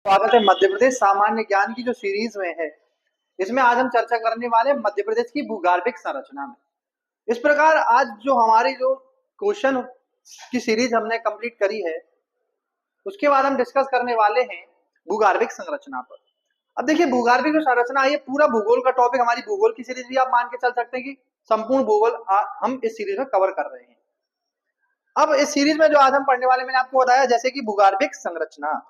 स्वागत है मध्य प्रदेश सामान्य ज्ञान की जो सीरीज में है। इसमें आज हम चर्चा करने वाले हैं मध्य प्रदेश की भूगर्भिक संरचना में। इस प्रकार आज जो हमारी जो क्वेश्चन की सीरीज हमने कंप्लीट करी है, उसके बाद हम डिस्कस करने वाले हैं भूगर्भिक संरचना पर। अब देखिए, भूगर्भिक जो संरचना है ये पूरा भूगोल का टॉपिक, हमारी भूगोल की सीरीज भी आप मान के चल सकते हैं कि संपूर्ण भूगोल हम इस सीरीज में कवर कर रहे हैं। अब इस सीरीज में जो आज हम पढ़ने वाले, मैंने आपको बताया जैसे कि भूगर्भिक संरचना।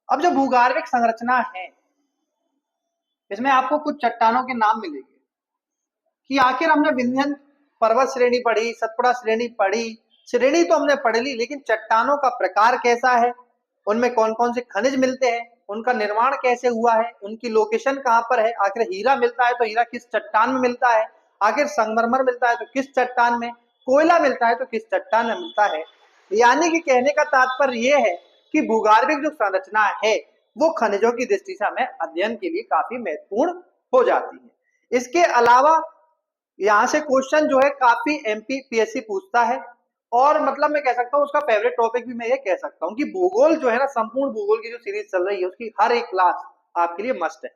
अब जो भूगर्भिक संरचना है, इसमें आपको कुछ चट्टानों के नाम मिलेंगे कि आखिर हमने विंध्यन पर्वत श्रेणी पढ़ी, सतपुड़ा श्रेणी पढ़ी, श्रेणी तो हमने पढ़ ली, लेकिन चट्टानों का प्रकार कैसा है, उनमें कौन कौन से खनिज मिलते हैं, उनका निर्माण कैसे हुआ है, उनकी लोकेशन कहाँ पर है, आखिर हीरा मिलता है तो हीरा किस चट्टान में मिलता है, आखिर संगमरमर मिलता है तो किस चट्टान में, कोयला मिलता है तो किस चट्टान में मिलता है। यानी कि कहने का तात्पर्य यह है कि भूगर्भिक जो संरचना है वो खनिजों की दृष्टि से हमें अध्ययन के लिए काफी महत्वपूर्ण हो जाती है। इसके अलावा यहाँ से क्वेश्चन जो है काफी एमपीपीएससी पूछता है, और मतलब मैं कह सकता हूँ उसका फेवरेट टॉपिक भी मैं ये कह सकता हूँ कि भूगोल जो है ना, संपूर्ण भूगोल की जो सीरीज चल रही है उसकी हर एक क्लास आपके लिए मस्त है।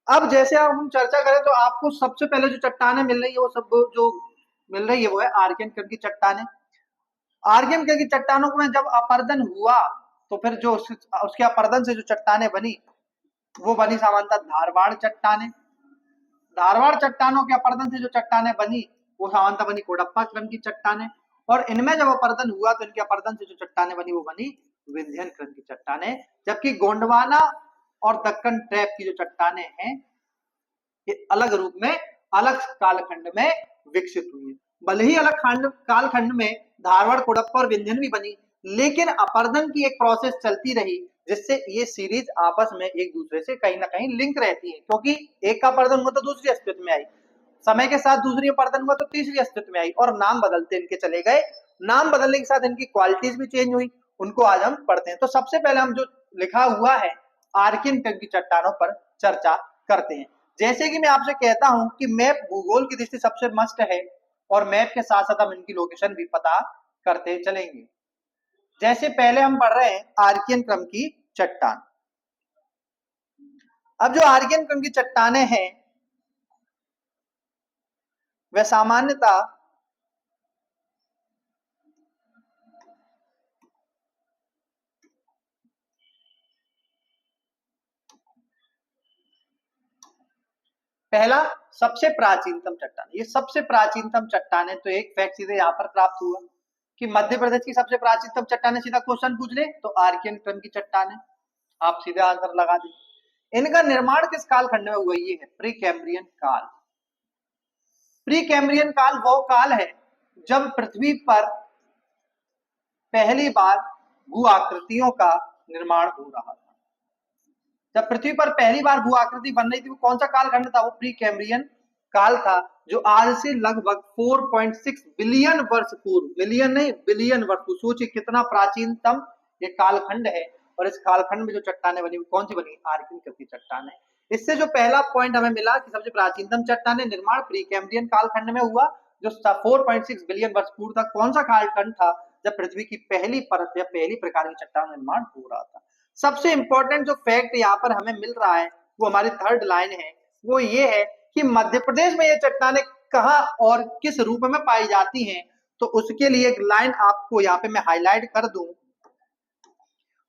अब जैसे हम चर्चा करें तो आपको सबसे पहले जो चट्टानें मिल रही है वो सब जो मिल रही है वो है आर्कियन की चट्टानें। आर्कियन की चट्टानों में जब अपर्दन हुआ तो फिर जो उसके अपर्दन से जो चट्टानें बनी वो बनी सामान्यतः धारवाड़ चट्टानें। धारवाड़ चट्टानों के अपर्दन से जो चट्टानें बनी वो सामान्यतः बनी कोडप्पा क्रम की चट्टानें, और इनमें जब अपर्दन हुआ तो इनके अपर्दन से जो चट्टानें बनी वो बनी विंध्यन क्रम की चट्टानें। जबकि गोंडवाना और दक्कन ट्रैप की जो चट्टानें हैं ये अलग रूप में अलग कालखंड में विकसित हुई है। भले ही अलग कालखंड में धारवाड़, कोडप्पा और विंध्यन भी बनी, लेकिन अपर्दन की एक प्रोसेस चलती रही जिससे ये सीरीज आपस में एक दूसरे से कहीं ना कहीं लिंक रहती है, क्योंकि एक का अपर्दन हुआ तो दूसरी अस्तित्व में आई, समय के साथ दूसरी अपर्दन हुआ तो तीसरी अस्तित्व में आई, और नाम बदलते इनके चले गए। नाम बदलने के साथ इनकी क्वालिटीज भी चेंज हुई, उनको आज हम पढ़ते हैं। तो सबसे पहले हम जो लिखा हुआ है आर्कियन की चट्टानों पर चर्चा करते हैं। जैसे कि मैं आपसे कहता हूं कि मैप भूगोल की दृष्टि सबसे मस्त है, और मैप के साथ साथ हम इनकी लोकेशन भी पता करते चलेंगे। जैसे पहले हम पढ़ रहे हैं आर्कियन क्रम की चट्टान। अब जो आर्कियन क्रम की चट्टानें हैं वह सामान्यतः पहला सबसे प्राचीनतम चट्टान, ये सबसे प्राचीनतम चट्टान है। तो एक फैक्ट सीधे यहाँ पर प्राप्त हुआ कि मध्य प्रदेश की सबसे प्राचीनतम चट्टान, सीधा क्वेश्चन पूछ ले तो आर्कियन क्रम की चट्टान है, आप सीधे आंसर लगा दें। इनका निर्माण किस कालखंड में हुआ, ये है प्री कैम्ब्रियन काल। प्री कैम्ब्रियन काल वो काल है जब पृथ्वी पर पहली बार भू आकृतियों का निर्माण हो रहा था। जब पृथ्वी पर पहली बार भू आकृति बन रही थी वो कौन सा कालखंड था, वो प्री कैम्ब्रियन काल था, जो आज से लगभग 4.6 बिलियन वर्ष पूर्व, मिलियन नहीं बिलियन वर्ष पूर्व, सोचिए कितना प्राचीनतम ये कालखंड है। और इस कालखंड में जो चट्टानें बनी वो कौन सी बनी, आर्कियन की चट्टान है। इससे जो पहला पॉइंट हमें मिला कि सबसे प्राचीनतम चट्टानें निर्माण प्री कैम्ब्रियन कालखंड में हुआ, जो 4.6 बिलियन वर्ष पूर्व था। कौन सा कालखंड था, जब पृथ्वी की पहली परत या पहली प्रकार की चट्टान निर्माण हो रहा था। सबसे इंपॉर्टेंट जो फैक्ट यहाँ पर हमें मिल रहा है वो हमारी थर्ड लाइन है, वो ये है कि मध्य प्रदेश में ये चट्टानें कहाँ और किस रूप में पाई जाती हैं। तो उसके लिए एक लाइन आपको यहाँ पे मैं हाईलाइट कर दूं,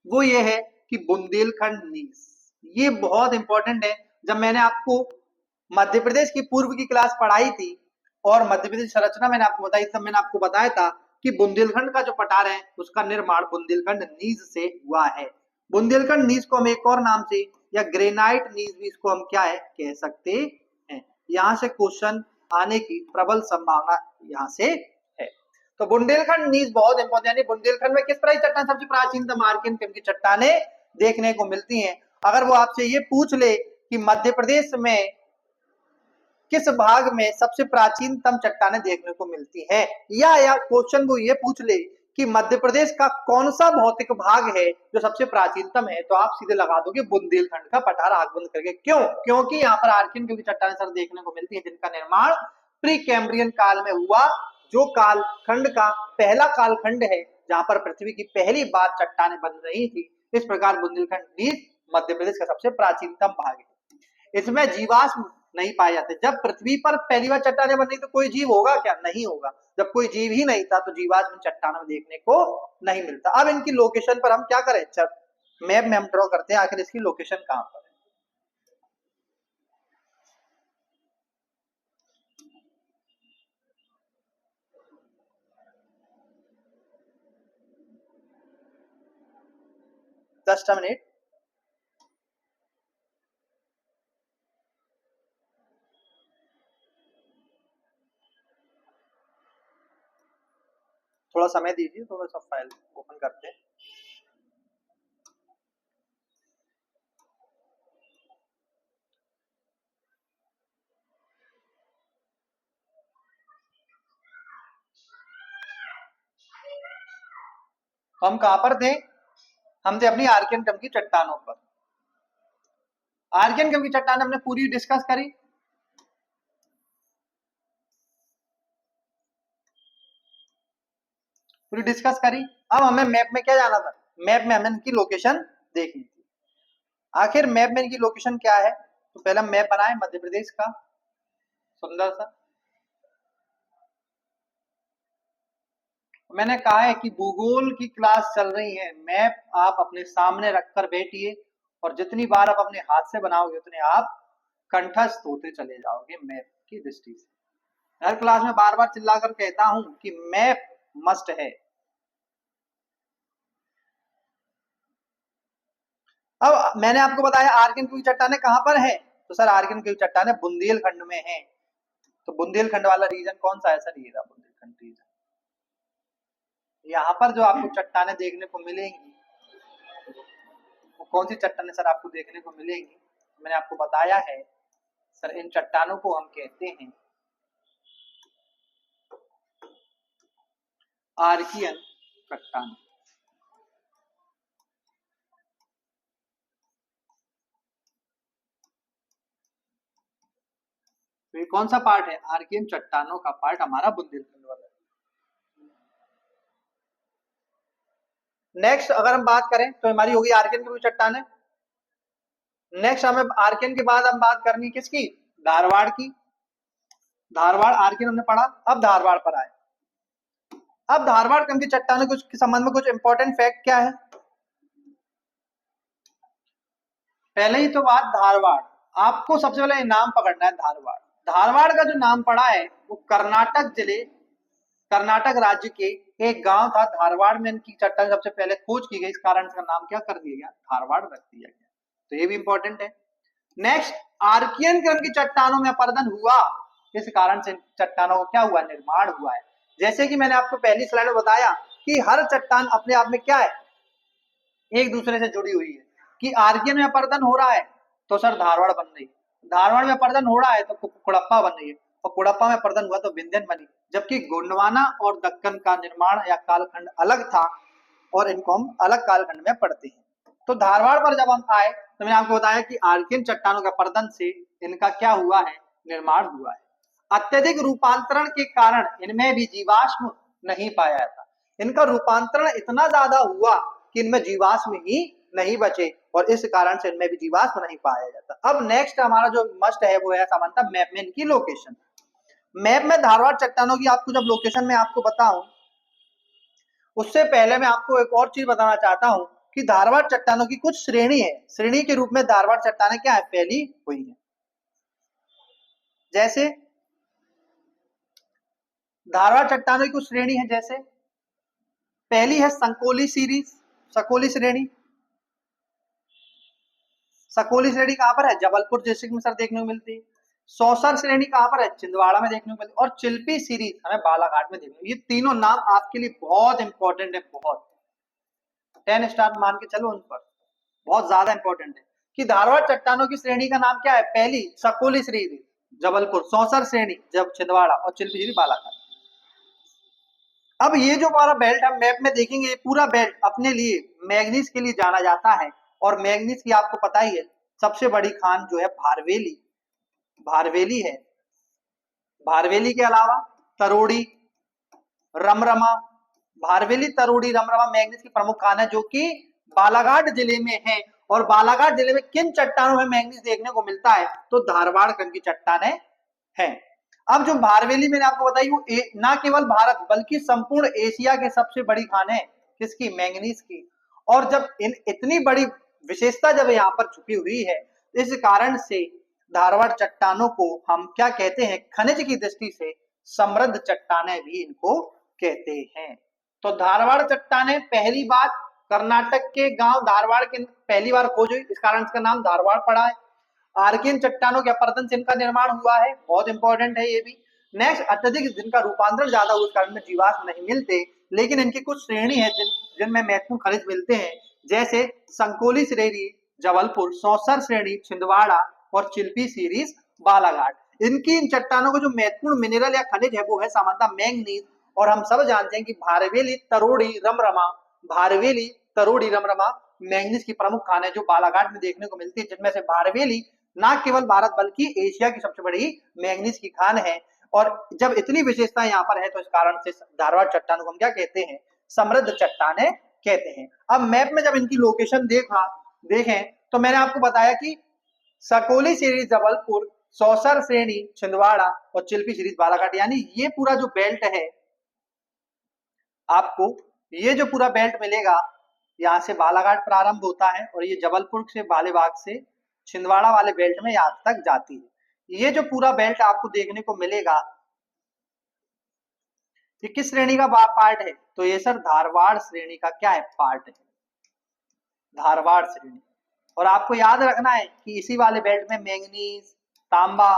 वो ये है कि बुंदेलखंड नीस। ये बहुत इंपॉर्टेंट है। जब मैंने आपको मध्य प्रदेश की पूर्व की क्लास पढ़ाई थी और मध्य प्रदेश संरचना मैंने आपको बताई, तब मैंने आपको बताया था कि बुंदेलखंड का जो पठार है उसका निर्माण बुंदेलखंड नीज से हुआ है। बुंदेलखंड नीज को हम एक और नाम से या ग्रेनाइट नीज भी इसको हम क्या है कह सकते हैं। यहाँ से क्वेश्चन आने की प्रबल संभावना यहाँ से है। तो बुंदेलखंड नीज बहुत इंपॉर्टेंट, यानी बुंदेलखंड में किस तरह की चट्टान सबसे प्राचीनतम आर्कियन की चट्टानें देखने को मिलती हैं। अगर वो आपसे ये पूछ ले कि मध्य प्रदेश में किस भाग में सबसे प्राचीनतम चट्टानें देखने को मिलती हैं, या क्वेश्चन वो ये पूछ ले कि मध्य प्रदेश का कौन सा भौतिक भाग है जो सबसे प्राचीनतम है, तो आप सीधे लगा दोगे बुंदेलखंड का पठार आगमन करके। क्यों, क्योंकि यहाँ पर आर्कियन की चट्टानें सर देखने को मिलती है जिनका निर्माण प्री कैम्ब्रियन काल में हुआ, जो कालखंड का पहला कालखंड है जहां पर पृथ्वी की पहली बार चट्टानें बन रही थी। इस प्रकार बुंदेलखंड भी मध्य प्रदेश का सबसे प्राचीनतम भाग है। इसमें जीवाश्म नहीं पाए जाते। जब पृथ्वी पर पहली बार चट्टानें बनी तो कोई जीव होगा क्या? नहीं होगा। जब कोई जीव ही नहीं था तो जीवाश्म चट्टानों में देखने को नहीं मिलता। अब इनकी लोकेशन पर हम क्या करें, मैप में हम ड्रॉ करते हैं आखिर इसकी लोकेशन कहां पर है। Just a minute. थोड़ा समय दीजिए, थोड़ा सा फाइल ओपन करते हैं। हम कहां पर थे? हम थे अपनी आर्कियन कम की चट्टानों पर। आर्कियन कम की चट्टान हमने पूरी डिस्कस करी। पूरी डिस्कस करी। अब हमें मैप में क्या जाना था? मैप में हमें इनकी लोकेशन देखनी थी। आखिर मैप में इनकी लोकेशन क्या है? तो पहले हम मैप बनाए मध्य प्रदेश का सुंदर सा। मैंने कहा है कि भूगोल की क्लास चल रही है, मैप आप अपने सामने रखकर बैठिए और जितनी बार आप अपने हाथ से बनाओगे उतने आप कंठस्थ होते चले जाओगे मैप की दृष्टि से। हर क्लास में बार बार चिल्लाकर कहता हूं कि मैप मस्ट है। अब मैंने आपको बताया आर्कियन की चट्टानें कहां पर है, तो सर आर्कियन की चट्टानें बुंदेलखंड में है। तो बुंदेलखंड वाला रीजन कौन सा है सर? ये रहा बुंदेलखंड रीजन। यहाँ पर जो आपको चट्टानें देखने को मिलेंगी वो कौन सी चट्टानें सर आपको देखने को मिलेंगी? मैंने आपको बताया है सर, इन चट्टानों को हम कहते हैं आर्कियन चट्टान। तो ये कौन सा पार्ट है? आर्कियन चट्टानों का पार्ट हमारा बुंदेलखंड वाला। नेक्स्ट अगर हम बात करें तो हमारी होगी आर्कियन की चट्टानें। नेक्स्ट हमें आर्कियन के बाद हम बात करनी किसकी? धारवाड़ की। धारवाड़ आर्कियन हमने पढ़ा। अब धारवाड़ पर आए। अब धारवाड़ क्रम की चट्टानों के संबंध में कुछ इंपॉर्टेंट फैक्ट क्या है? पहले ही तो बात धारवाड़, आपको सबसे पहले नाम पकड़ना है धारवाड़। धारवाड़ का जो नाम पड़ा है वो कर्नाटक जिले, कर्नाटक राज्य के एक गांव था धारवाड़ में इनकी चट्टान सबसे पहले खोज की गई। इस कारण इसका नाम क्या कर दिया गया? धारवाड़ रख दिया गया। तो ये भी इंपॉर्टेंट है। नेक्स्ट, आर्कियन क्रम की चट्टानों में अपरदन हुआ, इस कारण से चट्टानों का क्या हुआ? निर्माण हुआ है। जैसे कि मैंने आपको पहली स्लाइड में बताया कि हर चट्टान अपने आप में क्या है? एक दूसरे से जुड़ी हुई है। कि आर्कियन में अपरदन हो रहा है तो सर धारवाड़ बन रही, धारवाड़ में अपरदन हो रहा है तो कुड़प्पा बन रही है, और कुड़प्पा में अपरदन हुआ तो विंध्यन बनी। जबकि गोंडवाना और दक्कन का निर्माण या कालखंड अलग था और इनको हम अलग कालखंड में पढ़ते हैं। तो धारवाड़ पर जब हम आए तो मैंने आपको बताया कि आर्कियन चट्टानों के अपरदन से इनका क्या हुआ है? निर्माण हुआ है। अत्यधिक रूपांतरण के कारण इनमें भी जीवाश्म नहीं पाया जाता। इनका रूपांतरण इतना ज्यादा हुआ कि इनमें जीवाश्म ही नहीं बचे और इस कारण से इनमें भी जीवाश्म नहीं पाया जाता। अब नेक्स्ट हमारा जो मस्ट है वो है सामान्यतः मैप में इनकी लोकेशन। मैप में धारवाड़ चट्टानों की आपको जब लोकेशन में आपको बताऊं उससे पहले मैं आपको एक और चीज बताना चाहता हूं कि धारवाड़ चट्टानों की कुछ श्रेणी है। श्रेणी के रूप में धारवाड़ चट्टानें क्या है? फैली हुई है। जैसे धारवाड़ चट्टानों की कुछ श्रेणी है, जैसे पहली है संकोली सीरीज, सकोली श्रेणी। सकोली श्रेणी कहां पर है? जबलपुर डिस्ट्रिक्ट में सर देखने को मिलती है। सौसर श्रेणी कहां पर है? छिंदवाड़ा में देखने को मिलती है। और चिल्पी सीरीज हमें बालाघाट में देखने को। ये तीनों नाम आपके लिए बहुत इंपॉर्टेंट है, बहुत 10 स्टार मान के चलो उन पर, बहुत ज्यादा इंपॉर्टेंट है। कि धारवाड़ चट्टानों की श्रेणी का नाम क्या है? पहली सकोली श्रेणी जबलपुर, सौसर श्रेणी जब छिंदवाड़ा, और चिल्पी श्रेणी बालाघाट। अब ये जो हमारा बेल्ट हम मैप में देखेंगे, ये पूरा बेल्ट अपने लिए मैग्नीज के लिए जाना जाता है। और मैग्नीज की आपको पता ही है सबसे बड़ी खान जो है भारवेली, भारवेली है। भारवेली के अलावा तरोड़ी, रमरमा, भारवेली, तरोड़ी, रमरमा मैग्नीज की प्रमुख खान है जो कि बालाघाट जिले में है। और बालाघाट जिले में किन चट्टानों में मैंगनीज देखने को मिलता है? तो धारवाड़ क्रम की चट्टानें हैं। अब जो भारवेली मैंने आपको बताई वो ना केवल भारत बल्कि संपूर्ण एशिया की सबसे बड़ी खान है, किसकी? मैंगनीज की। और जब इतनी बड़ी विशेषता जब यहाँ पर छुपी हुई है, इस कारण से धारवाड़ चट्टानों को हम क्या कहते हैं? खनिज की दृष्टि से समृद्ध चट्टानें भी इनको कहते हैं। तो धारवाड़ चट्टानें पहली बार कर्नाटक के गांव धारवाड़ के पहली बार खोज हुई, इस कारण इसका नाम धारवाड़ पड़ा है। आर्कियन चट्टानों के अपरदन से इनका निर्माण हुआ है, बहुत इंपॉर्टेंट है ये भी। नेक्स्ट, अत्यधिक जिनका रूपांतरण ज्यादा हुआ, उस कारण में जीवाश्म नहीं मिलते, लेकिन इनकी कुछ श्रेणी है जिनमें महत्वपूर्ण खनिज मिलते हैं, जैसे संकोली श्रेणी जबलपुर, सौसर श्रेणी छिंदवाड़ा और चिल्पी सीरीज बालाघाट। इनकी इन चट्टानों को जो महत्वपूर्ण मिनरल या खनिज है वो है सामान्यतः मैंगनीज। और हम सब जानते हैं कि भारवेली, तरोड़ी, रमरमा, भारवेली, तरोड़ी, रमरमा मैंगनीज की प्रमुख खान है जो बालाघाट में देखने को मिलती है, जिनमें से भारवेली ना केवल भारत बल्कि एशिया की सबसे बड़ी मैंगनीज की खान है। और जब इतनी विशेषता यहाँ पर है तो इस कारण से धारवाड़ चट्टानों को हम क्या कहते हैं? समृद्ध चट्टानें कहते हैं। अब मैप में जब इनकी लोकेशन देखें तो मैंने आपको बताया कि सकोली सीरीज जबलपुर, सौसर श्रेणी छिंदवाड़ा और चिल्पी सीरीज बालाघाट, यानी ये पूरा जो बेल्ट है आपको, ये जो पूरा बेल्ट मिलेगा, यहाँ से बालाघाट प्रारंभ होता है और ये जबलपुर से बालेबाग से छिंदवाड़ा वाले बेल्ट में यहाँ तक जाती है। ये जो पूरा बेल्ट आपको देखने को मिलेगा, ये किस श्रेणी का पार्ट है? तो ये सर धारवाड़ श्रेणी का क्या है? पार्ट है, धारवाड़ श्रेणी। और आपको याद रखना है कि इसी वाले बेल्ट में मैंगनीज, तांबा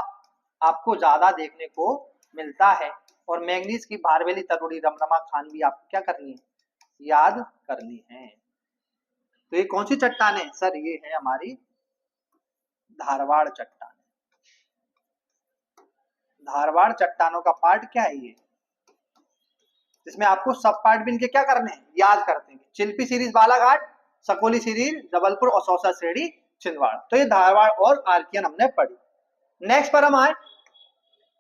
आपको ज्यादा देखने को मिलता है। और मैंगनीज की भारवेली, तरोड़ी, रमरमा खान भी आपको क्या करनी है? याद करनी है। तो ये कौन सी चट्टान है सर? ये है हमारी धारवाड़ चट्टान। धारवाड़ चट्टानों का पार्ट क्या है? ये इसमें आपको सब पार्ट भी इनके क्या करने हैं? याद करते हैं। चिल्पी सीरीज बालाघाट, सकोली सीरीज जबलपुर और सौसा श्रेणी छिंदवाड़ा। तो ये धारवाड़ और आर्कियन हमने पढ़ी। नेक्स्ट पर हम आए,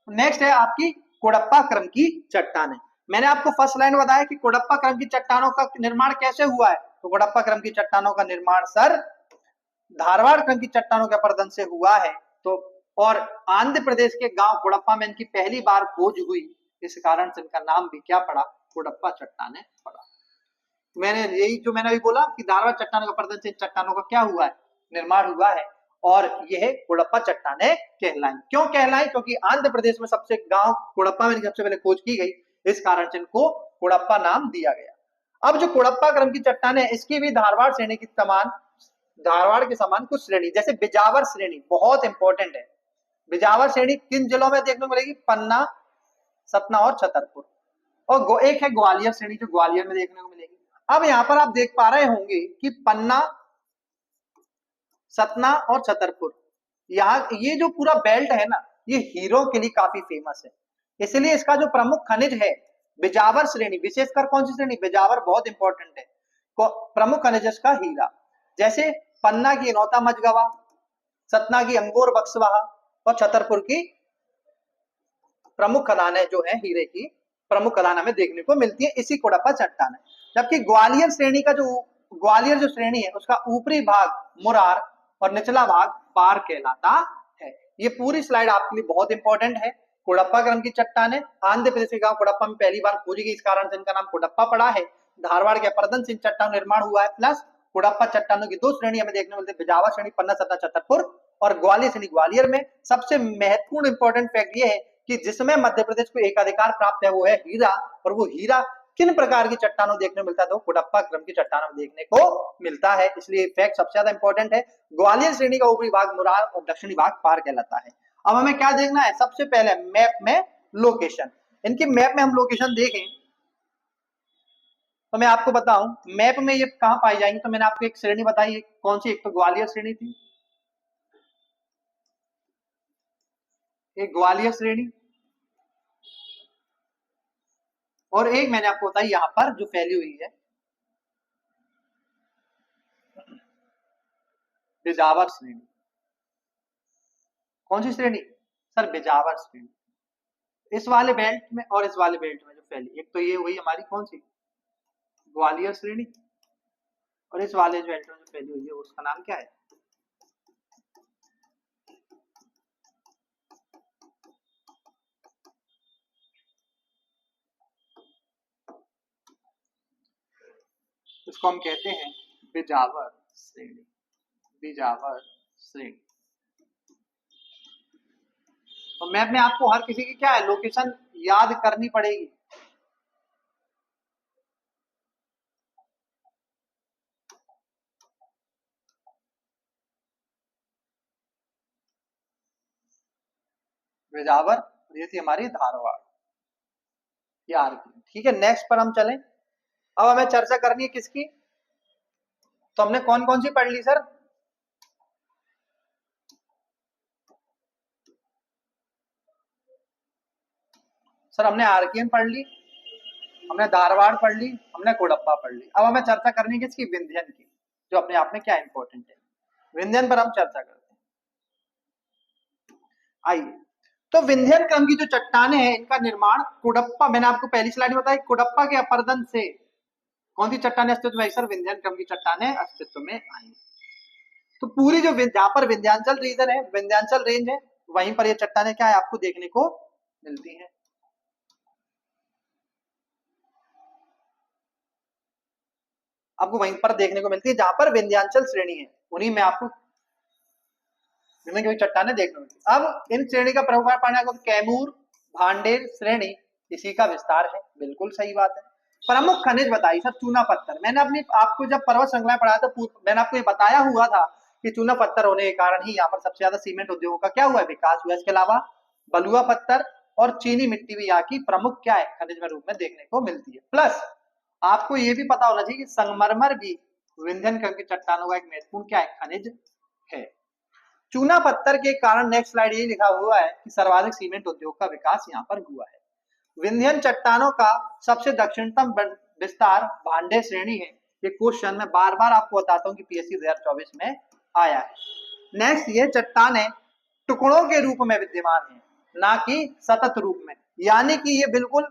नेक्स्ट है आपकी कोडप्पा क्रम की चट्टानें। मैंने आपको फर्स्ट लाइन बताया कि कोडप्पा क्रम की चट्टानों का निर्माण कैसे हुआ है। तो कोडप्पा क्रम की चट्टानों का निर्माण सर धारवाड़ क्रम की चट्टानों के अपरदन से हुआ है। तो और आंध्र प्रदेश के गांव कोडप्पा में इनकी पहली बार खोज हुई, इस कारण से इनका नाम भी क्या पड़ा? कोडप्पा चट्टानें पड़ा। मैंने यही जो मैंने अभी बोला कि धारवाड़ चट्टानों के अपरदन से इन चट्टानों का क्या हुआ है? निर्माण हुआ है। और यह कोडप्पा चट्टानें कहलाई। क्यों कहलाई? क्योंकि आंध्र प्रदेश में सबसे गांव कोडप्पा में सबसे पहले खोज की गई, इस कारण से इनको कोडप्पा नाम दिया गया। अब जो कोडप्पा क्रम की चट्टान है, इसकी भी धारवाड़ श्रेणी की समान, धारवाड़ के समान कुछ श्रेणी, जैसे बिजावर श्रेणी बहुत इंपॉर्टेंट है। बिजावर श्रेणी किन जिलों में देखने को मिलेगी? पन्ना, सतना और छतरपुर। और एक है ग्वालियर श्रेणी जो ग्वालियर में देखने को मिलेगी। अब यहाँ पर आप देख पा रहे होंगे कि पन्ना, सतना और छतरपुर, यहाँ ये जो पूरा बेल्ट है ना, ये हीरो के लिए काफी फेमस है। इसलिए इसका जो प्रमुख खनिज है बिजावर श्रेणी, विशेषकर कौन सी श्रेणी? बिजावर बहुत इंपॉर्टेंट है। प्रमुख खनिज का हीरा, जैसे पन्ना की इनौता मजगवा, सतना की अंगोर बक्सवाहा और छतरपुर की प्रमुख खदानें जो है हीरे की प्रमुख खदान हमें देखने को मिलती है इसी कोडप्पा चट्टान है। जबकि ग्वालियर श्रेणी का ग्वालियर जो श्रेणी है उसका ऊपरी भाग मुरार और निचला भाग पार कहलाता है। ये पूरी स्लाइड आपके लिए बहुत इंपॉर्टेंट है। कोडप्पा क्रम की चट्टानें आंध्र प्रदेश के गांव कोडप्पा में पहली बार खोजी गई, इस कारण से इनका नाम कोडप्पा पड़ा है। धारवाड़ के अपरदन से इन चट्टानों निर्माण हुआ है। प्लस कोडप्पा चट्टानों की दो श्रेणी हमें देखने को मिलती है, बिजावर श्रेणी पन्ना, सतना, छतरपुर और ग्वालियर श्रेणी ग्वालियर में। सबसे महत्वपूर्ण इंपॉर्टेंट फैक्ट ये है कि जिसमें मध्य प्रदेश को एकाधिकार प्राप्त है वो है हीरा। और वो हीरा किन प्रकार की चट्टानों देखने को मिलता है? तो कोडप्पा क्रम की चट्टानों में देखने को मिलता है। इसलिए फैक्ट सबसे ज्यादा इंपॉर्टेंट है। ग्वालियर श्रेणी का ऊपरी भाग मुरार और दक्षिणी भाग पार कहलाता है। अब हमें क्या देखना है? सबसे पहले मैप में लोकेशन। इनकी मैप में हम लोकेशन देखें तो मैं आपको बताऊं मैप में ये कहां पाई जाएंगी। तो मैंने आपको एक श्रेणी बताई, कौन सी? एक तो ग्वालियर श्रेणी थी, एक ग्वालियर श्रेणी, और एक मैंने आपको बताई यहां पर जो फैली हुई है बिजावर श्रेणी। कौन सी श्रेणी सर? बिजावर श्रेणी। इस वाले बेल्ट में और इस वाले बेल्ट में जो फैली, एक तो ये हुई हमारी कौन सी? ग्वालियर श्रेणी, और इस वाले जो इलेक्ट्रॉन जो फैली हुई है उसका नाम क्या है? इसको हम कहते हैं बिजावर श्रेणी। बिजावर श्रेणी। तो मैप में आपको हर किसी की क्या है, लोकेशन याद करनी पड़ेगी। बिजावर, ये थी हमारी धारवाड़, यार। ठीक है, नेक्स्ट पर हम चलें। अब हमें चर्चा करनी है किसकी? तो हमने कौन कौन सी पढ़ ली सर? सर हमने आरकेएन पढ़ ली, हमने धारवाड़ पढ़ ली, हमने कोडप्पा पढ़ ली। अब हमें चर्चा करनी है किसकी? विंध्यन की, जो अपने आप में क्या इंपॉर्टेंट है। विंध्यन पर हम चर्चा करते हैं। आइए, तो विंध्यन क्रम की जो चट्टाने हैं इनका निर्माण कोडप्पा, मैंने आपको पहली स्लाइड में बताया, कोडप्पा के अपरदन से कौन सी चट्टाने अस्तित्व में आई सर? विंध्यन क्रम की चट्टाने अस्तित्व में आई। तो पूरी जो जहां पर विंध्याचल रीजन है, विंध्याचल रेंज है, वहीं पर ये चट्टाने क्या है आपको देखने को मिलती है। आपको वहीं पर देखने को मिलती है जहां पर विंध्याचल श्रेणी है, उन्हीं में आपको चट्टाने देखने को मिलती है। अब इन श्रेणी का प्रमुख पाने को कैमूर भांडेर श्रेणी इसी का विस्तार है। बिल्कुल सही बात है। प्रमुख खनिज बताइए सर। चूना पत्थर, मैंने अपनी आपको जब पर्वत श्रृंखला पढ़ाया था मैंने आपको ये बताया हुआ था कि चूना पत्थर होने के कारण ही यहाँ पर सबसे ज्यादा सीमेंट उद्योगों का क्या हुआ है, विकास हुआ। इसके अलावा बलुआ पत्थर और चीनी मिट्टी भी यहाँ की प्रमुख क्या है, खनिज में रूप में देखने को मिलती है। प्लस आपको ये भी पता होना चाहिए कि संगमरमर भी विंध्यन क्रम की चट्टानों का एक महत्वपूर्ण क्या है, खनिज है। चूना पत्थर के कारण नेक्स्ट स्लाइड ये लिखा हुआ है कि सर्वाधिक सीमेंट उद्योग का विकास यहाँ पर हुआ है। विंध्यन चट्टानों का सबसे दक्षिणतम विस्तार भांडे श्रेणी है। ये क्वेश्चन मैं बार बार आपको बताता हूँ कि पीएससी 2024 में आया है। नेक्स्ट, ये चट्टाने टुकड़ों के रूप में विद्यमान है, ना कि सतत रूप में, यानी कि ये बिल्कुल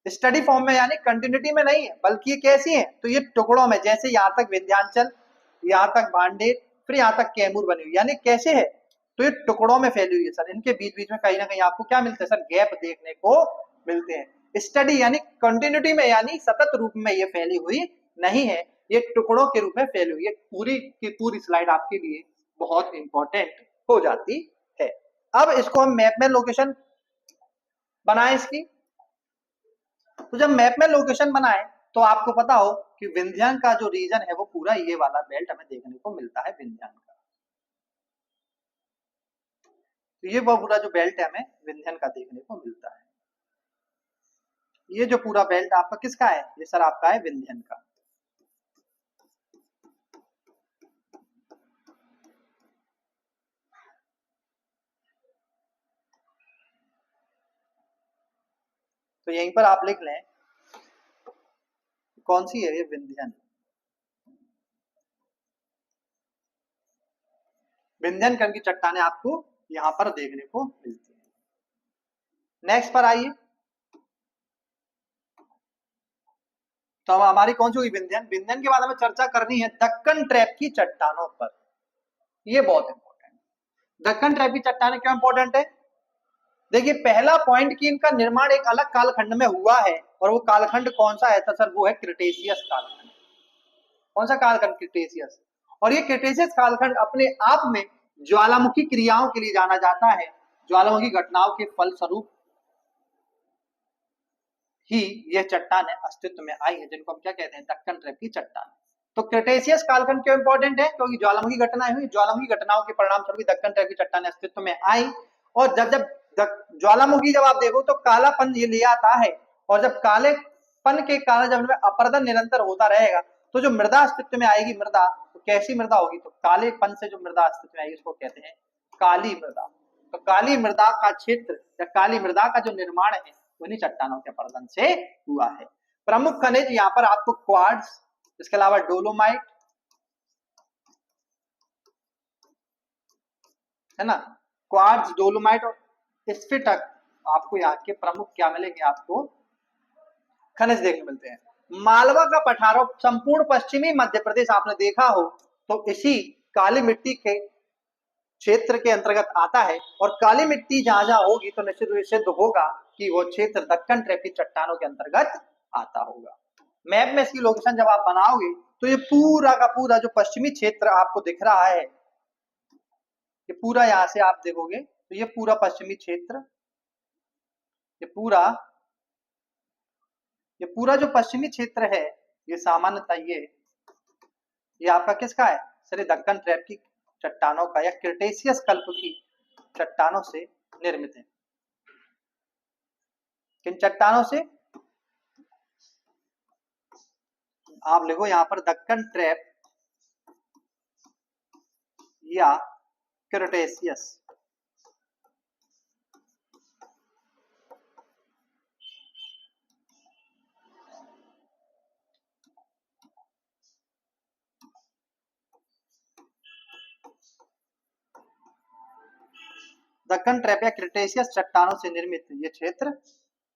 स्टडी फॉर्म में यानी कंटिन्यूटी में नहीं है, बल्कि ये कैसी है, तो ये टुकड़ों में, जैसे यहाँ तक विंध्याचल, यहाँ तक भांडेर, फिर यहाँ तक कैमूर बनी हुई, यानी कैसे है, तो ये टुकड़ों में फैली हुई है सर। इनके बीच बीच में कहीं ना कहीं आपको क्या मिलता है सर, गैप देखने को मिलते हैं। स्टडी यानी कंटिन्यूटी में, यानी सतत रूप में ये फैली हुई नहीं है, ये टुकड़ों के रूप में फैली हुई है। पूरी की पूरी स्लाइड आपके लिए बहुत इंपॉर्टेंट हो जाती है। अब इसको हम मैप में लोकेशन बनाए इसकी। तो जब मैप में लोकेशन बनाए तो आपको पता हो कि विंध्यान का जो रीजन है वो पूरा ये वाला बेल्ट हमें देखने को मिलता है, विंध्यान का। तो ये वो पूरा जो बेल्ट है हमें विंध्यन का देखने को मिलता है। ये जो पूरा बेल्ट आपका किसका है, ये सर आपका है विंध्यन का। तो यहीं पर आप लिख लें कौन सी है ये विंध्यन। विंध्यन क्रम की चट्टाने आपको यहां पर देखने को मिलती है। नेक्स्ट पर आइए। तो अब हमारी कौन सी हुई, विंध्यन। विंध्यन के बाद हमें चर्चा करनी है दक्कन ट्रैप की चट्टानों पर। ये बहुत इंपॉर्टेंट है। दक्कन ट्रैप की चट्टाने क्यों इंपॉर्टेंट है? देखिए, पहला पॉइंट कि इनका निर्माण एक अलग कालखंड में हुआ है, और वो कालखंड कौन सा है तो सर वो है क्रिटेशियस कालखंड। कौन सा कालखंड? क्रिटेशियस। और ये क्रिटेशियस कालखंड अपने आप में ज्वालामुखी क्रियाओं के लिए जाना जाता है। ज्वालामुखी घटनाओं के फलस्वरूप ही यह चट्टानें अस्तित्व में आई है, जिनको हम क्या कहते हैं, दक्कन ट्रैप की चट्टान। तो क्रिटेशियस कालखंड क्यों इंपॉर्टेंट है? क्योंकि ज्वालामुखी घटनाएं हुई, ज्वालामुखी घटनाओं के परिणाम स्वरूप दक्कन ट्रैप की चट्टानें अस्तित्व में आई। और जब जब ज्वालामुखी जब आप देखो तो कालापन ये ले आता है, और जब कालेपन के कारण जब इनमें अपरदन निरंतर होता रहेगा तो जो मृदा अस्तित्व में आएगी, मृदा तो कैसी मृदा होगी, तो कालेपन से जो मृदा अस्तित्व में आएगी उसको कहते हैं काली मृदा। तो काली मृदा का क्षेत्र या काली मृदा का जो निर्माण है उन्हीं चट्टानों के अपरदन से हुआ है। प्रमुख खनिज यहाँ पर आपको क्वार्ट्ज, इसके अलावा डोलोमाइट है ना, क्वार्ट्ज, डोलोमाइट और स्फटिक, आपको यहाँ के प्रमुख क्या मिलेंगे, आपको खनिज देखने मिलते हैं। मालवा का पठार, संपूर्ण पश्चिमी मध्य प्रदेश आपने देखा हो तो इसी काली मिट्टी के क्षेत्र के अंतर्गत आता है। और काली मिट्टी जहां जहां होगी तो निश्चित रूप से सिद्ध होगा कि वो क्षेत्र दक्कन ट्रैप की चट्टानों के अंतर्गत आता होगा। मैप में इसकी लोकेशन जब आप बनाओगे तो ये पूरा का पूरा जो पश्चिमी क्षेत्र आपको दिख रहा है, ये पूरा यहां से आप देखोगे तो ये पूरा पश्चिमी क्षेत्र, ये पूरा जो पश्चिमी क्षेत्र है, ये सामान्यतः ये आपका किसका है, सर दक्कन ट्रैप की चट्टानों का या क्रिटेशियस कल्प की चट्टानों से निर्मित है। किन चट्टानों से? आप लिखो यहां पर दक्कन ट्रैप या क्रिटेशियस। दक्कन ट्रैप या क्रिटेशियस चट्टानों से निर्मित ये क्षेत्र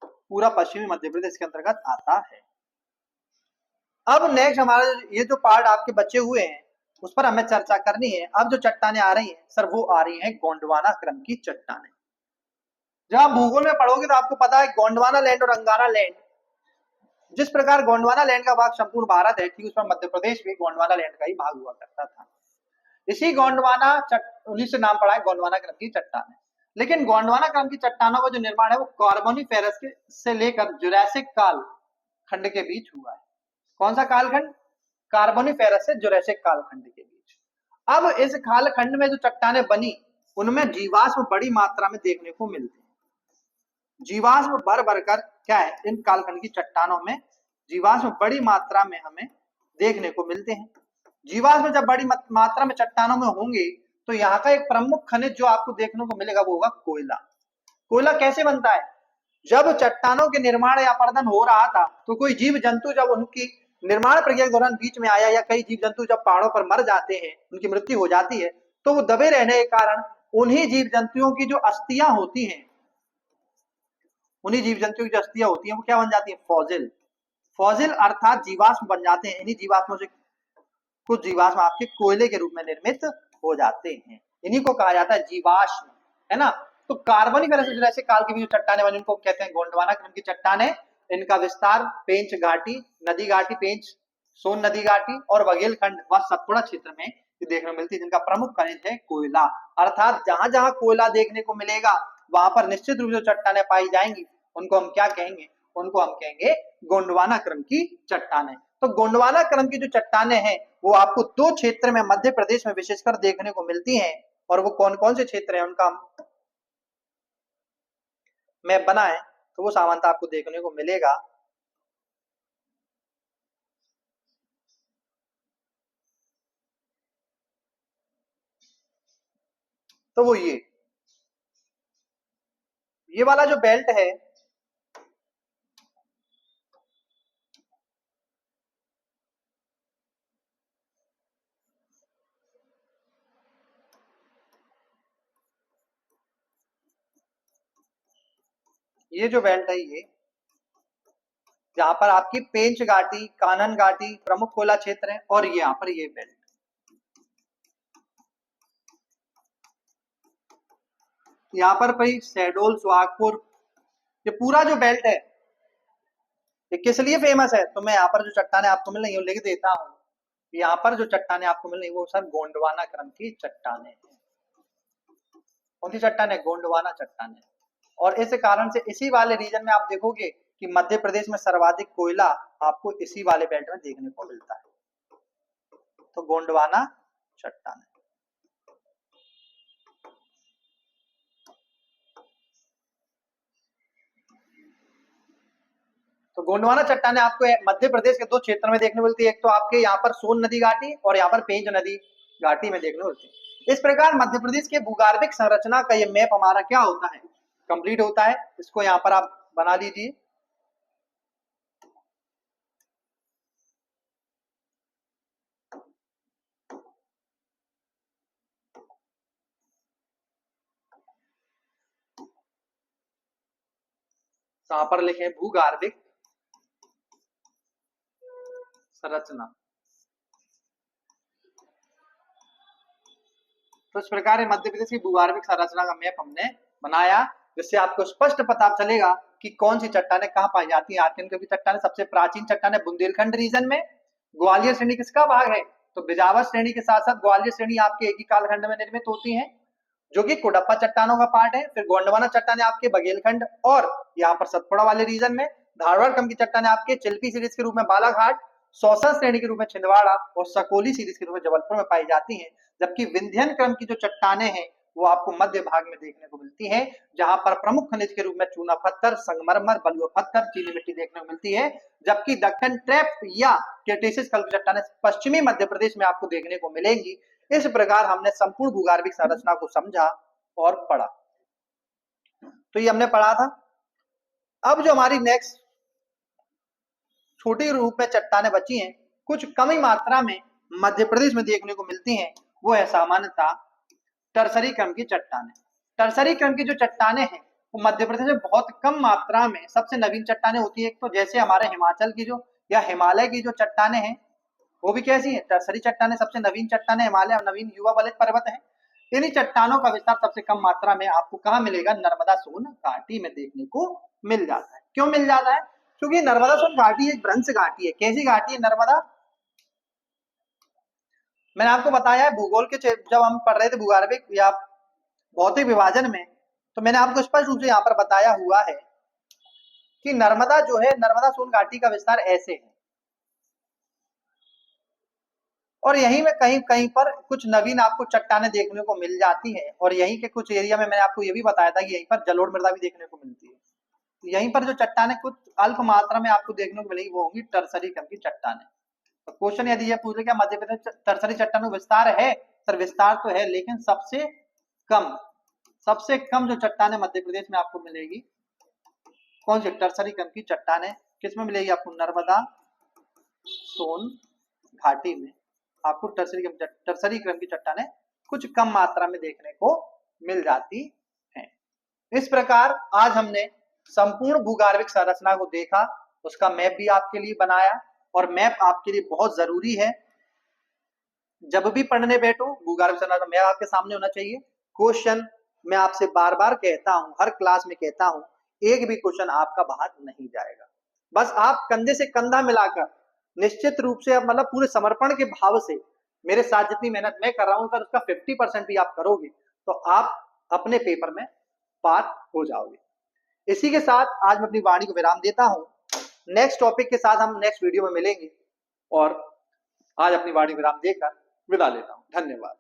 पूरा पश्चिमी मध्य प्रदेश के अंतर्गत आता है। अब नेक्स्ट हमारा ये जो पार्ट आपके बचे हुए हैं उस पर हमें चर्चा करनी है। अब जो चट्टानें आ रही हैं सर वो आ रही हैं गोंडवाना क्रम की चट्टानें। जब आप भूगोल में पढ़ोगे तो आपको पता है गोंडवाना लैंड और अंगारा लैंड, जिस प्रकार गोंडवाना लैंड का भाग संपूर्ण भारत है, ठीक उस पर मध्य प्रदेश भी गोंडवाना लैंड का ही भाग हुआ करता था। इसी गोंडवाना उन्हीं से नाम पड़ा है गोंडवाना क्रम की चट्टान। लेकिन गोंडवाना क्रम की चट्टानों का जो निर्माण है वो कार्बोनिफेरस के से लेकर जुरासिक काल खंड के बीच हुआ है। कौन सा कालखंड? कार्बोनिफेरस से जुरासिक कालखंड के बीच। अब इस कालखंड में जो चट्टानें बनी उनमें जीवाश्म बड़ी मात्रा में देखने को मिलते हैं। जीवाश्म भर भरकर क्या है, इन कालखंड की चट्टानों में जीवाश्म बड़ी मात्रा में हमें देखने को मिलते हैं। जीवाश्म जब बड़ी मात्रा में चट्टानों में होंगे तो यहाँ का एक प्रमुख खनिज जो आपको देखने को मिलेगा वो होगा कोयला। कोयला कैसे बनता है? जब चट्टानों के निर्माण या अपरदन हो रहा था तो कोई जीव जंतु जब उनकी निर्माण प्रक्रिया के दौरान बीच में आया, या कई जीव जंतु जब पहाड़ों पर मर जाते हैं, उनकी मृत्यु हो जाती है, तो वो दबे रहने के कारण उन्हीं जीव जंतुओं की जो अस्थियां होती हैं, उन्हीं जीव जंतुओं की जो अस्थियां होती हैं वो क्या बन जाती है? फॉसिल। फॉसिल अर्थात जीवाश्म बन जाते हैं। इन्हीं जीवाश्मों से कुछ जीवाश्म आपके कोयले के रूप में निर्मित हो जाते हैं। इन्हीं को कहा जाता है जीवाश्म, है ना। तो कार्बोनिफेरस जैसे काल की भी जो चट्टानें बनी उनको कहते हैं गोंडवाना क्रम की चट्टानें। इनका विस्तार पेंच घाटी, नदी घाटी, पेंच सोन नदी घाटी और बघेलखंड व सतपुड़ा क्षेत्र में देखने को मिलती है, जिनका प्रमुख खनिज है कोयला। अर्थात जहां जहां कोयला देखने को मिलेगा वहां पर निश्चित रूप से चट्टानें पाई जाएंगी। उनको हम क्या कहेंगे? उनको हम कहेंगे गोंडवाना क्रम की चट्टानें। तो गोंडवाना क्रम की जो चट्टानें हैं वो आपको दो क्षेत्र में मध्य प्रदेश में विशेषकर देखने को मिलती हैं। और वो कौन कौन से क्षेत्र हैं उनका मैप बनाए तो वो सामान्यतः आपको देखने को मिलेगा। तो वो ये वाला जो बेल्ट है, ये जो बेल्ट है ये जहां पर आपकी पेंच घाटी, कानन घाटी प्रमुख कोयला क्षेत्र है, और ये यहाँ पर ये बेल्ट, यहाँ पर भाई शहडोल, सुहागपुर, ये पूरा जो बेल्ट है ये किस लिए फेमस है? तो मैं यहाँ पर जो चट्टानें आपको मिल रही है लिख देता हूँ। यहाँ पर जो चट्टानें आपको मिल रही है वो सर गोंडवाना क्रम की चट्टानें हैं। कौन सी चट्टानें? गोंडवाना चट्टानें। और इस कारण से इसी वाले रीजन में आप देखोगे कि मध्य प्रदेश में सर्वाधिक कोयला आपको इसी वाले बेल्ट में देखने को मिलता है। तो गोंडवाना चट्टानें। तो गोंडवाना चट्टानें आपको मध्य प्रदेश के दो क्षेत्र में देखने को मिलती है। एक तो आपके यहाँ पर सोन नदी घाटी और यहाँ पर पेंच नदी घाटी में देखने को मिलती है। इस प्रकार मध्य प्रदेश के भूगर्भिक संरचना का ये मैप हमारा क्या होता है? कंप्लीट होता है। इसको यहाँ पर आप बना लीजिए। यहाँ पर लिखे भूगर्भिक संरचना। तो इस प्रकार मध्य प्रदेश की भूगर्भिक संरचना का मैप हमने बनाया, जिससे आपको स्पष्ट पता चलेगा कि कौन सी चट्टानें कहाँ पाई जाती है। आर्कियन की चट्टानें, सबसे प्राचीन चट्टानें बुंदेलखंड रीजन में। ग्वालियर श्रेणी किसका भाग है? तो बिजावर श्रेणी के साथ साथ ग्वालियर श्रेणी आपके एक ही कालखंड में निर्मित होती है, जो कि कुडप्पा चट्टानों का पार्ट है। फिर गोंडवाना चट्टानें आपके बघेलखंड और यहाँ पर सतपुड़ा वाले रीजन में। धारवाड़ क्रम की चट्टानें आपके चिल्पी सीरीज के रूप में बालाघाट, सौसा श्रेणी के रूप में छिंदवाड़ा और सकोली सीरीज के रूप में जबलपुर में पाई जाती हैं। जबकि विंध्यन क्रम की जो चट्टानें हैं वो आपको मध्य भाग में देखने को मिलती है, जहां पर प्रमुख खनिज के रूप में चूना पत्थर, संगमरमर, बलुआ पत्थर, चीनी मिट्टी देखने को मिलती है। जबकि दक्कन ट्रैप या क्रेटेशियस काल की चट्टानें पश्चिमी मध्य प्रदेश में आपको देखने को मिलेंगी। इस प्रकार हमने संपूर्ण भूगर्भिक संरचना को समझा और पढ़ा। तो ये हमने पढ़ा था। अब जो हमारी नेक्स्ट छोटी रूप में चट्टानें बची हैं, कुछ कम ही मात्रा में मध्य प्रदेश में देखने को मिलती हैं, वो है सामान्यतः टर्सरी क्रम की चट्टानें। टर्सरी क्रम की जो चट्टानें हैं वो मध्य प्रदेश में बहुत कम मात्रा में सबसे नवीन चट्टानें होती है। तो जैसे हमारे हिमाचल की जो या हिमालय की जो चट्टानें हैं वो भी कैसी है? टर्सरी चट्टानें। सबसे नवीन चट्टानें हिमालय और नवीन युवा बलित पर्वत है। इन्हीं चट्टानों का विस्तार सबसे कम मात्रा में आपको कहाँ मिलेगा? नर्मदा सोन घाटी में देखने को मिल जाता है। क्यों मिल जाता है? क्योंकि नर्मदा सोन घाटी एक भ्रंश घाटी है। कैसी घाटी है नर्मदा? मैंने आपको बताया है भूगोल के जब हम पढ़ रहे थे भूगर्भिक या भौतिक विभाजन में, तो मैंने आपको स्पष्ट रूप से यहाँ पर बताया हुआ है कि नर्मदा जो है, नर्मदा सोन घाटी का विस्तार ऐसे है और यहीं में कहीं कहीं पर कुछ नवीन आपको चट्टानें देखने को मिल जाती है। और यहीं के कुछ एरिया में मैंने आपको ये भी बताया था कि यहीं पर जलोढ़ मृदा भी देखने को मिलती है। तो यहीं पर जो चट्टानें कुछ अल्प मात्रा में आपको देखने को मिलेगी वो होंगी टर्सरी क्रम की चट्टानें। तो क्वेश्चन यदि ये पूछ ले क्या मध्य प्रदेश टर्सरी चट्टानों विस्तार है? सर विस्तार तो है, लेकिन सबसे कम जो चट्टानें मध्य प्रदेश में आपको मिलेगी कौन सी? टर्सरी क्रम की चट्टानें। किसमें मिलेगी आपको? नर्मदा सोन घाटी में आपको टर्सरी क्रम की चट्टानें कुछ कम मात्रा में देखने को मिल जाती हैं। इस प्रकार आज हमने संपूर्ण भूगर्भिक संरचना को देखा, उसका मैप भी आपके लिए बनाया। और मैप आपके लिए बहुत जरूरी है। जब भी पढ़ने बैठो भूगर्भिक संरचना मैप आपके सामने होना चाहिए। क्वेश्चन मैं आपसे बार बार कहता हूं, हर क्लास में कहता हूं, एक भी क्वेश्चन आपका बाहर नहीं जाएगा। बस आप कंधे से कंधा मिलाकर निश्चित रूप से, मतलब पूरे समर्पण के भाव से मेरे साथ जितनी मेहनत मैं कर रहा हूं, सर उसका 50% भी आप करोगे तो आप अपने पेपर में पास हो जाओगे। इसी के साथ आज मैं अपनी वाणी को विराम देता हूं। नेक्स्ट टॉपिक के साथ हम नेक्स्ट वीडियो में मिलेंगे और आज अपनी वाणी विराम देकर विदा लेता हूं। धन्यवाद।